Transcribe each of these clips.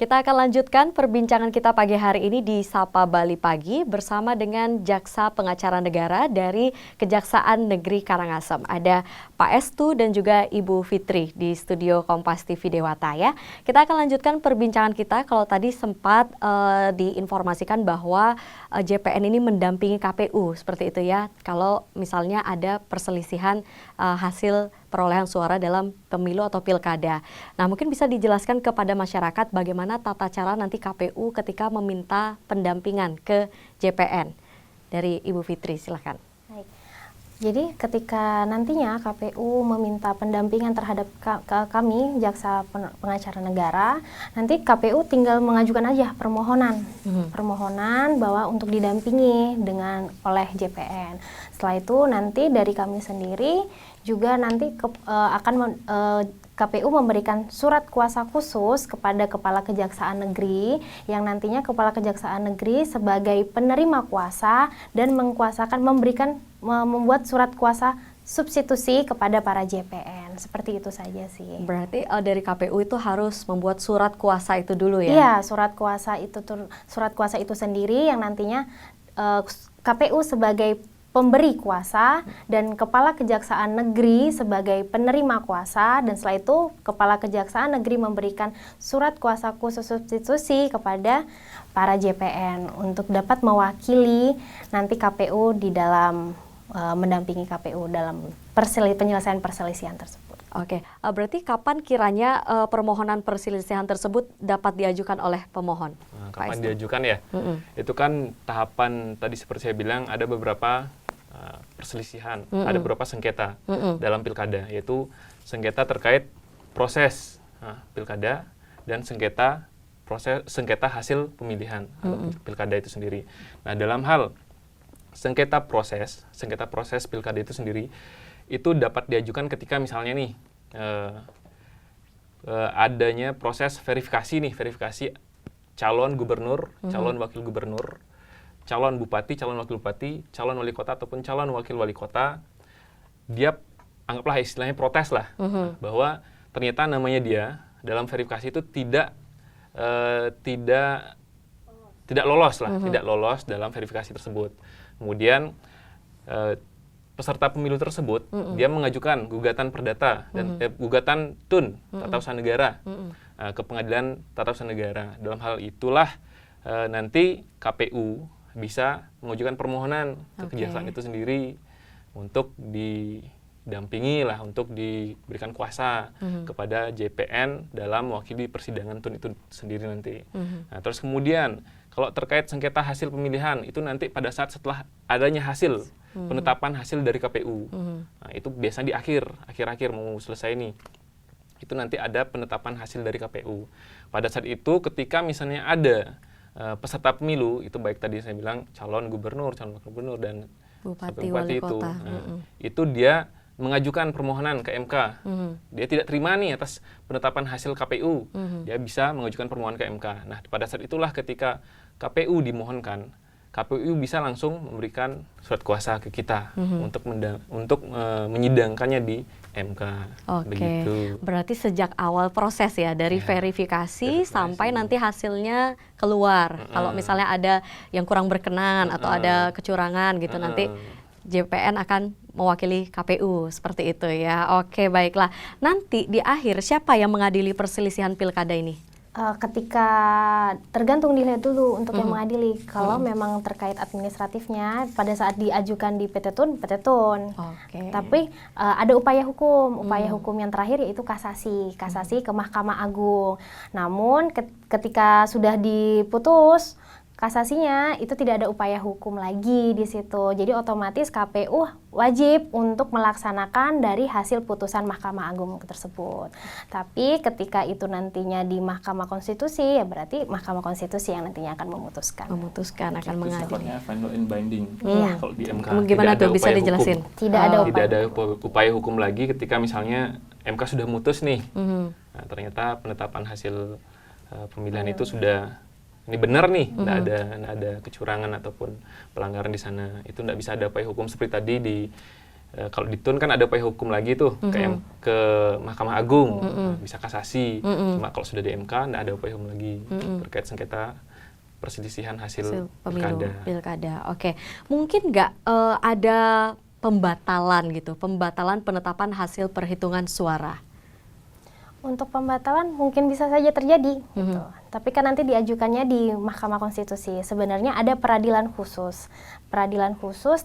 kita akan lanjutkan perbincangan kita pagi hari ini di Sapa Bali Pagi bersama dengan Jaksa Pengacara Negara dari Kejaksaan Negeri Karangasem. Ada Pak Estu dan juga Ibu Fitri di studio Kompas TV Dewata ya. Kita akan lanjutkan perbincangan kita. Kalau tadi sempat diinformasikan bahwa JPN ini mendampingi KPU seperti itu ya. Kalau misalnya ada perselisihan hasil perolehan suara dalam pemilu atau pilkada. Nah, mungkin bisa dijelaskan kepada masyarakat bagaimana tata cara nanti KPU ketika meminta pendampingan ke JPN. Dari Ibu Fitri, silahkan. Baik. Jadi ketika nantinya KPU meminta pendampingan terhadap kami, Jaksa Pengacara Negara, nanti KPU tinggal mengajukan aja permohonan. Permohonan bahwa untuk didampingi oleh JPN. Setelah itu nanti dari kami sendiri juga nanti KPU memberikan surat kuasa khusus kepada Kepala Kejaksaan Negeri yang nantinya Kepala Kejaksaan Negeri sebagai penerima kuasa dan membuat surat kuasa substitusi kepada para JPN. Seperti itu saja sih. Berarti dari KPU itu harus membuat surat kuasa itu dulu ya? Iya, surat kuasa itu sendiri yang nantinya KPU sebagai pemberi kuasa dan Kepala Kejaksaan Negeri sebagai penerima kuasa, dan setelah itu Kepala Kejaksaan Negeri memberikan surat kuasa khusus substitusi kepada para JPN untuk dapat mewakili nanti KPU di dalam mendampingi KPU dalam penyelesaian perselisihan tersebut. Oke, berarti kapan kiranya permohonan perselisihan tersebut dapat diajukan oleh pemohon? Kapan diajukan ya? Itu kan tahapan tadi seperti saya bilang ada beberapa perselisihan, ada beberapa sengketa dalam pilkada, yaitu sengketa terkait proses pilkada dan sengketa hasil pemilihan pilkada itu sendiri. Nah, dalam hal sengketa proses pilkada itu sendiri itu dapat diajukan ketika misalnya nih adanya proses verifikasi calon gubernur, calon wakil gubernur, calon bupati, calon wakil bupati, calon wali kota ataupun calon wakil wali kota, dia anggaplah istilahnya protes lah, bahwa ternyata namanya dia dalam verifikasi itu tidak lolos lah, tidak lolos dalam verifikasi tersebut. Kemudian peserta pemilu tersebut dia mengajukan gugatan perdata dan gugatan TUN Tata Usaha Negara ke Pengadilan Tata Usaha Negara. Dalam hal itulah nanti KPU bisa mengajukan permohonan ke kejaksaan itu sendiri untuk didampingi lah, untuk diberikan kuasa kepada JPN dalam mewakili persidangan TUN itu sendiri nanti. Nah, terus kemudian kalau terkait sengketa hasil pemilihan itu nanti pada saat setelah adanya hasil penetapan hasil dari KPU, nah, itu biasanya di akhir mau selesai nih, itu nanti ada penetapan hasil dari KPU. Pada saat itu ketika misalnya ada peserta pemilu, itu baik tadi saya bilang calon gubernur, calon wakil gubernur, dan bupati wali itu, kota. Itu dia mengajukan permohonan ke MK. Dia tidak terima nih atas penetapan hasil KPU, dia bisa mengajukan permohonan ke MK. Nah, pada saat itulah ketika KPU dimohonkan, KPU bisa langsung memberikan surat kuasa ke kita untuk menyidangkannya di MK. Begitu. Berarti sejak awal proses ya, dari verifikasi sampai nanti hasilnya keluar. Kalau misalnya ada yang kurang berkenan atau ada kecurangan gitu, nanti JPN akan mewakili KPU, seperti itu ya. Oke, baiklah. Nanti di akhir siapa yang mengadili perselisihan pilkada ini? Ketika tergantung dilihat dulu untuk yang mengadili. Kalau memang terkait administratifnya pada saat diajukan di PT TUN. Tapi ada upaya hukum yang terakhir yaitu kasasi ke Mahkamah Agung. Namun ketika sudah diputus kasasinya, itu tidak ada upaya hukum lagi di situ. Jadi otomatis KPU wajib untuk melaksanakan dari hasil putusan Mahkamah Agung tersebut. Tapi ketika itu nantinya di Mahkamah Konstitusi, ya berarti Mahkamah Konstitusi yang nantinya akan memutuskan akan mengadili. Final and binding. Kalau di MK gimana tuh, bisa dijelasin? Tidak ada upaya hukum lagi ketika misalnya MK sudah mutus nih. Nah, ternyata penetapan hasil pemilihan itu sudah ini benar nih, nggak ada kecurangan ataupun pelanggaran di sana, itu nggak bisa ada upaya hukum seperti tadi Kalau di TUN kan ada upaya hukum lagi tuh, ke Mahkamah Agung, bisa kasasi. Cuma kalau sudah di MK, nggak ada upaya hukum lagi terkait sengketa perselisihan hasil pilkada. Oke, mungkin nggak ada pembatalan gitu, pembatalan penetapan hasil perhitungan suara? Untuk pembatalan mungkin bisa saja terjadi, gitu. Tapi kan nanti diajukannya di Mahkamah Konstitusi. Sebenarnya ada peradilan khusus,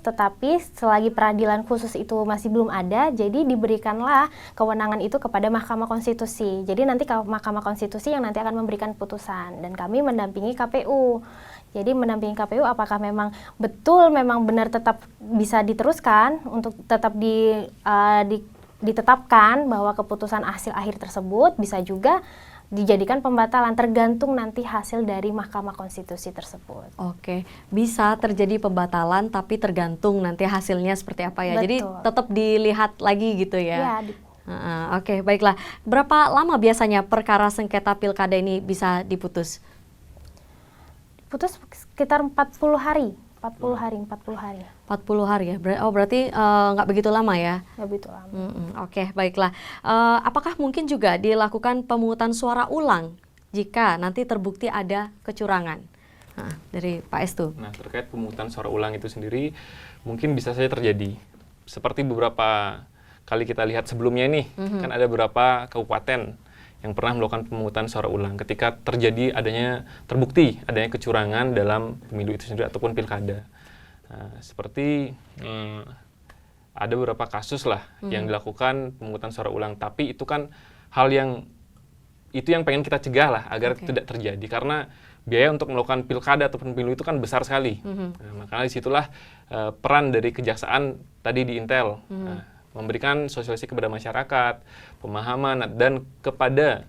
tetapi selagi peradilan khusus itu masih belum ada, jadi diberikanlah kewenangan itu kepada Mahkamah Konstitusi. Jadi nanti Mahkamah Konstitusi yang nanti akan memberikan putusan, dan kami mendampingi KPU. Jadi mendampingi KPU apakah memang benar tetap bisa diteruskan untuk tetap ditetapkan bahwa keputusan hasil akhir tersebut, bisa juga dijadikan pembatalan, tergantung nanti hasil dari Mahkamah Konstitusi tersebut. Oke, bisa terjadi pembatalan tapi tergantung nanti hasilnya seperti apa ya. Betul. Jadi tetap dilihat lagi gitu ya. Ya, Oke, baiklah. Berapa lama biasanya perkara sengketa pilkada ini bisa diputus? Putus sekitar 40 hari. 40 hari ya? Berarti nggak begitu lama ya? Nggak begitu lama. Oke, baiklah. Apakah mungkin juga dilakukan pemungutan suara ulang jika nanti terbukti ada kecurangan? Dari Pak Estu. Nah, terkait pemungutan suara ulang itu sendiri, mungkin bisa saja terjadi. Seperti beberapa kali kita lihat sebelumnya nih, kan ada beberapa kabupaten yang pernah melakukan pemungutan suara ulang ketika terbukti adanya kecurangan dalam pemilu itu sendiri ataupun pilkada. Seperti ada beberapa kasus lah yang dilakukan pemungutan suara ulang, tapi itu kan hal yang pengen kita cegah lah agar tidak terjadi, karena biaya untuk melakukan pilkada ataupun pemilu itu kan besar sekali. Makanya disitulah peran dari kejaksaan tadi di Intel. Memberikan sosialisasi kepada masyarakat, pemahaman, dan kepada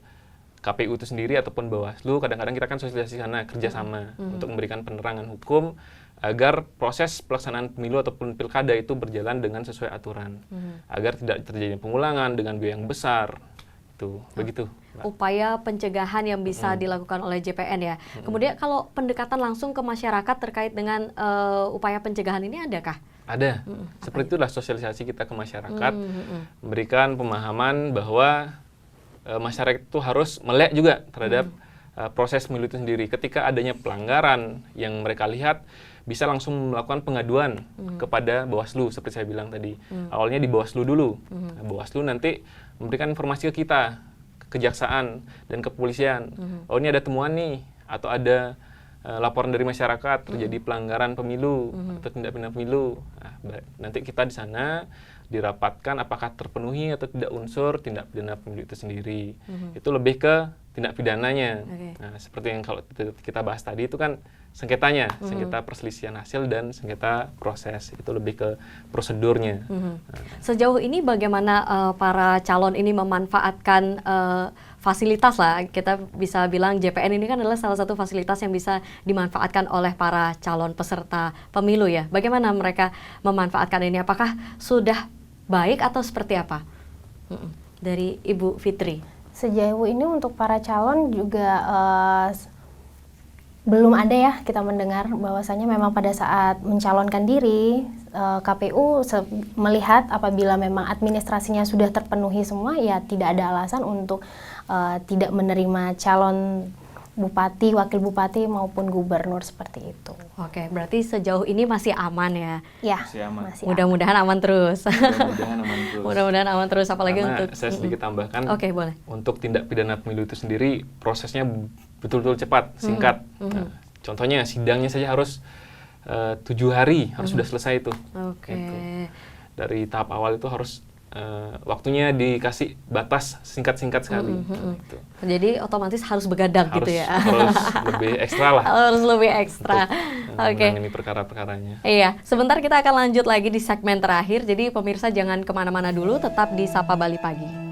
KPU itu sendiri ataupun Bawaslu. Kadang-kadang kita kan sosialisasi sana, kerjasama untuk memberikan penerangan hukum agar proses pelaksanaan pemilu ataupun pilkada itu berjalan dengan sesuai aturan, agar tidak terjadi pengulangan dengan biaya yang besar. Begitu. Upaya pencegahan yang bisa dilakukan oleh JPN ya. Kemudian kalau pendekatan langsung ke masyarakat terkait dengan upaya pencegahan ini adakah? Ada. Seperti itulah sosialisasi kita ke masyarakat, memberikan pemahaman bahwa masyarakat itu harus melek juga terhadap proses pemilu itu sendiri. Ketika adanya pelanggaran yang mereka lihat, bisa langsung melakukan pengaduan kepada Bawaslu, seperti saya bilang tadi. Awalnya di Bawaslu dulu. Bawaslu nanti memberikan informasi ke kita, ke kejaksaan dan kepolisian. Oh, ini ada temuan nih, atau ada laporan dari masyarakat terjadi pelanggaran pemilu atau tindak pidana pemilu. Nanti kita di sana dirapatkan apakah terpenuhi atau tidak unsur tindak pidana pemilu itu sendiri. Itu lebih ke tindak pidananya. Nah, seperti yang kalau kita bahas tadi itu kan sengketanya, sengketa perselisihan hasil dan sengketa proses, itu lebih ke prosedurnya. Sejauh ini bagaimana para calon ini memanfaatkan fasilitas lah, kita bisa bilang JPN ini kan adalah salah satu fasilitas yang bisa dimanfaatkan oleh para calon peserta pemilu ya. Bagaimana mereka memanfaatkan ini? Apakah sudah baik atau seperti apa? Dari Ibu Fitri. Sejauh ini untuk para calon juga belum ada ya kita mendengar bahwasanya memang pada saat mencalonkan diri KPU melihat apabila memang administrasinya sudah terpenuhi semua, ya tidak ada alasan untuk tidak menerima calon bupati, wakil bupati maupun gubernur seperti itu. Oke, berarti sejauh ini masih aman ya? Ya, masih aman. Mudah-mudahan aman terus. Mudah-mudahan aman terus. Mudah-mudahan aman terus, apalagi karena untuk saya sedikit tambahkan. Oke, boleh. Untuk tindak pidana pemilu itu sendiri prosesnya betul-betul cepat, singkat. Nah, contohnya sidangnya saja harus 7 hari harus sudah selesai itu. Oke. Gitu. Dari tahap awal itu harus waktunya dikasih batas singkat-singkat sekali. Gitu. Jadi otomatis harus begadang gitu ya. Harus lebih ekstra lah. Harus lebih ekstra. Oke. Menangani perkara-perkaranya. Iya, sebentar kita akan lanjut lagi di segmen terakhir. Jadi pemirsa jangan kemana-mana dulu, tetap di Sapa Bali Pagi.